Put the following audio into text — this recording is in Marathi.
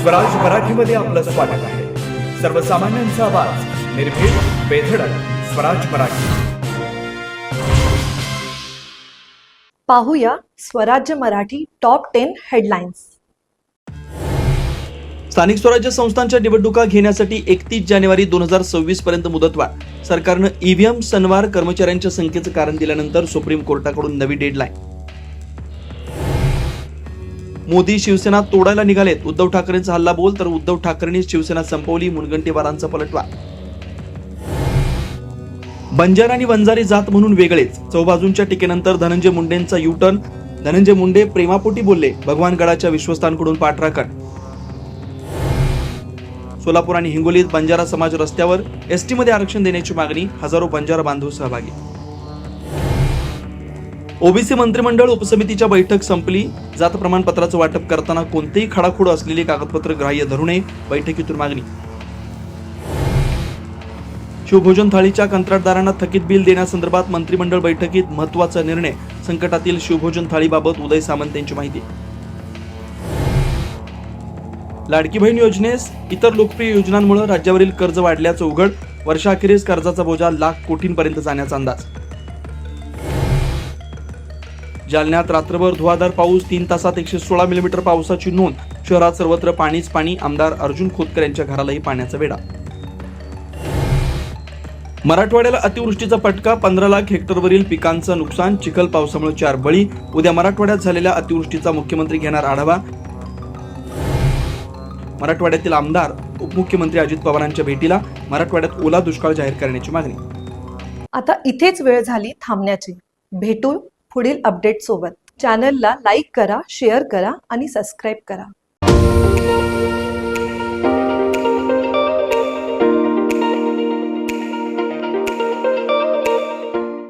स्वराज मराठीमध्ये आपलं स्वागत आहे. सर्वसामान्यांचा आवाज, निर्भीड, बेधडक, स्वराज मराठी. पाहूया स्वराज्य मराठी टॉप 10 हेडलाईन्स. स्थानिक स्वराज्य संस्थांच्या निवडणुका घेण्यासाठी 31 जानेवारी 2026 पर्यंत मुदतवाढ. सरकारनं ईव्हीएम सणवार कर्मचाऱ्यांच्या संख्येचं कारण दिल्यानंतर सुप्रीम कोर्टाकडून नवी डेडलाईन. मोदी शिवसेना तोडायला निघालेत. उद्धव ठाकरेंचा हल्लाबोल, तर उद्धव ठाकरेंनी शिवसेना संपवली. मुनगंटीवारांचा पलटवार. बंजारा आणि वंजारी जात म्हणून वेगळेच. चौबाजूंच्या टीकेनंतर धनंजय मुंडेंचा युटर्न. धनंजय मुंडे प्रेमापोटी बोलले. भगवानगडाच्या विश्वस्तांकडून पाठराखण. सोलापूर आणि हिंगोलीत बंजारा समाज रस्त्यावर. एसटी मध्ये आरक्षण देण्याची मागणी. हजारो बंजारा बांधव सहभागी. ओबीसी मंत्रिमंडळ उपसमितीच्या बैठक संपली. जात प्रमाणपत्राचं वाटप करताना कोणतेही खडाखोड असलेली कागदपत्र ग्राह्य धरू नये. बैठकीतून मागणी. शिवभोजन थाळीच्या कंत्राटदारांना थकीत बिल देण्यासंदर्भात मंत्रिमंडळ बैठकीत महत्त्वाचा निर्णय. संकटातील शिवभोजन थाळीबाबत उदय सामंत यांची माहिती. लाडकी बहीण योजनेस इतर लोकप्रिय योजनांमुळे राज्यावरील कर्ज वाढल्याचं उघड. वर्षाअखेरीस कर्जाचा बोजा लाख कोटींपर्यंत जाण्याचा अंदाज. जालन्यात रात्रभर धुवाधार पाऊस. 3 तासात 116 मिलीमीटर पावसाची नोंद. शहरात सर्वत्र पाणीच पाणी. आमदार अर्जुन खोतकर यांच्या घरालाही पाण्याचा वेढा. मराठवाड्याला अतिवृष्टीचा फटका. 15 लाख हेक्टरवरील पिकांचं नुकसान. चिखल पावसामुळे 4 बळी. उद्या मराठवाड्यात झालेल्या अतिवृष्टीचा मुख्यमंत्री घेणार आढावा. मराठवाड्यातील आमदार उपमुख्यमंत्री अजित पवारांच्या भेटीला. मराठवाड्यात ओला दुष्काळ जाहीर करण्याची मागणी. आता इथेच वेळ झाली थांबण्याची. भेटू पुढील अपडेट सोबत. चॅनलला लाईक करा, शेअर करा आणि सबस्क्राईब करा.